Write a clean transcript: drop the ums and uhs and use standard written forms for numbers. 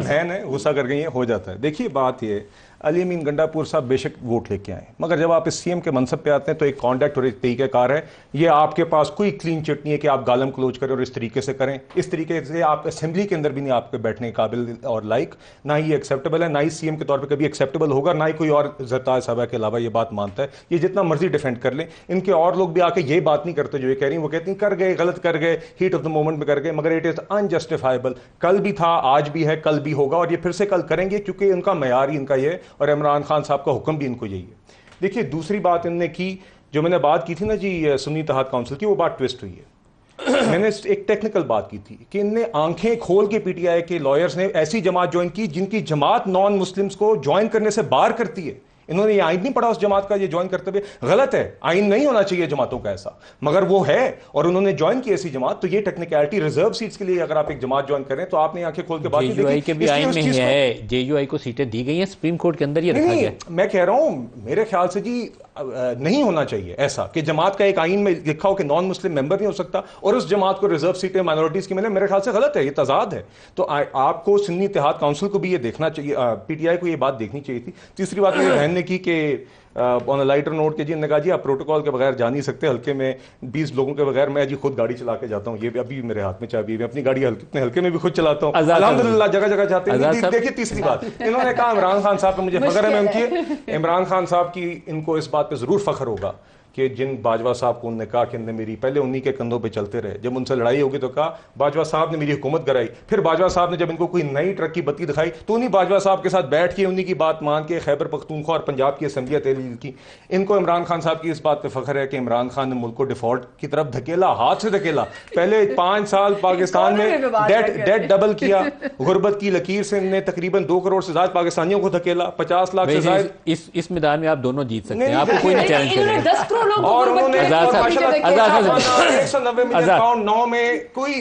بہن ہے, غصہ کر گئی ہیں, ہو جاتا ہے. دیکھیے بات یہ, علی امین گنڈاپور صاحب بے شک ووٹ لے کے آئے, مگر جب آپ اس سی ایم کے منصب پہ آتے ہیں تو ایک کانڈکٹ اور ایک طریقہ کار ہے. یہ آپ کے پاس کوئی کلین چٹ نہیں ہے کہ آپ گالم کلوز کریں اور اس طریقے سے کریں. اس طریقے سے آپ اسمبلی کے اندر بھی نہیں آپ کے بیٹھنے کے قابل اور لائق, نہ ہی یہ ایکسیپٹیبل ہے, نہ ہی سی ایم کے طور پہ کبھی ایکسیپٹیبل ہوگا, نہ ہی کوئی اور زرتاج صاحبہ کے علاوہ یہ بات مانتا ہے. یہ جتنا مرضی ڈیفینڈ کر لیں, ان کے اور لوگ بھی آ کے یہ بات نہیں کرتے جو یہ کہہ رہی ہیں. وہ کہتی ہیں کر گئے, غلط کر گئے, ہیٹ آف دا مومنٹ میں کر گئے, مگر اٹ از انجسٹیفائبل. کل بھی تھا, آج بھی ہے, کل بھی ہوگا, اور یہ پھر سے کل کریں گے, کیونکہ ان کا معیار ہی ان کا یہ ہے, اور عمران خان صاحب کا حکم بھی ان کو یہی ہے. دیکھیے دوسری بات انہوں نے کی, جو میں نے بات کی تھی نا جی سنی اتحاد کونسل کی, وہ بات ٹوسٹ ہوئی ہے. میں نے ایک ٹیکنیکل بات کی تھی کہ ان نے آنکھیں کھول کے پی ٹی آئی کے لائرز نے ایسی جماعت جوائن کی جن کی جماعت نان مسلمز کو جوائن کرنے سے بار کرتی ہے. انہوں نے یہ آئین نہیں پڑھا اس جماعت کا, یہ جوائن کرتے ہوئے. غلط ہے, آئین نہیں ہونا چاہیے جماعتوں کا ایسا, مگر وہ ہے, اور انہوں نے جوائن کی ایسی جماعت. تو یہ ٹیکنیکلٹی ریزرو سیٹس کے لیے اگر آپ ایک جماعت جوائن کریں تو آپ نے آنکھیں کھول کے بات جے یو آئی کے بھی آئین میں ہی ہے, جے یو آئی کو سیٹیں دی گئی ہیں, سپریم کورٹ کے اندر یہ رکھا گیا. میں کہہ رہا ہوں میرے خیال سے جی نہیں ہونا چاہیے ایسا کہ جماعت کا ایک آئین میں لکھا ہو کہ نان مسلم ممبر نہیں ہو سکتا اور اس جماعت کو ریزرو سیٹیں مائنورٹیز کی ملے. میرے خیال سے غلط ہے, یہ تضاد ہے. تو آپ کو سنی اتحاد کونسل کو بھی یہ دیکھنا چاہیے, پی ٹی آئی کو یہ بات دیکھنی چاہیے تھی. تیسری بات میری بہن نے کی کہ آن لائٹر نوٹ کے جی, نے کہا جی آپ پروٹوکول کے بغیر جا نہیں سکتے ہلکے میں 20 لوگوں کے بغیر. میں جی خود گاڑی چلا کے جاتا ہوں, یہ بھی ابھی میرے ہاتھ میں چابی ہے, میں اپنی گاڑی اتنے ہلکے میں بھی خود چلاتا ہوں الحمدللہ, جگہ جگہ جاتے ہیں. دیکھیے تیسری بات انہوں نے کہا عمران خان صاحب پہ مجھے فخر ہے, میں ان کی عمران خان صاحب کی ان کو اس بات پہ ضرور فخر ہوگا کہ جن باجوہ صاحب کو انہوں نے کہا کہ انہوں نے میری پہلے انہی کے کندھوں پہ چلتے رہے, جب ان سے لڑائی ہوگی تو کہا باجوہ صاحب نے میری حکومت کرائی. پھر باجوہ صاحب نے جب ان کو کوئی نئی ٹرک کی بتی دکھائی تو انہی باجوہ صاحب کے ساتھ بیٹھ کے انہی کی بات مان کے خیبر پختونخوا اور پنجاب کی اسمبلیاں تحلیل کی. ان کو عمران خان صاحب کی اس بات پہ فخر ہے کہ عمران خان نے ملک کو ڈیفالٹ کی طرف دھکیلا, ہاتھ سے دھکیلا. پہلے 5 سال پاکستان میں ڈیٹ ڈبل کیا, غربت کی لکیر سے انہوں نے تقریباً 2 کروڑ سے زائد پاکستانیوں کو دھکیلا, 50 لاکھ سے زائد. اس میدان میں آپ دونوں جیت سکتے ہیں, آپ کو کوئی نہیں چیلنج کرے گا. اور انہوں نے 190 ملین پاؤنڈ 9 میں کوئی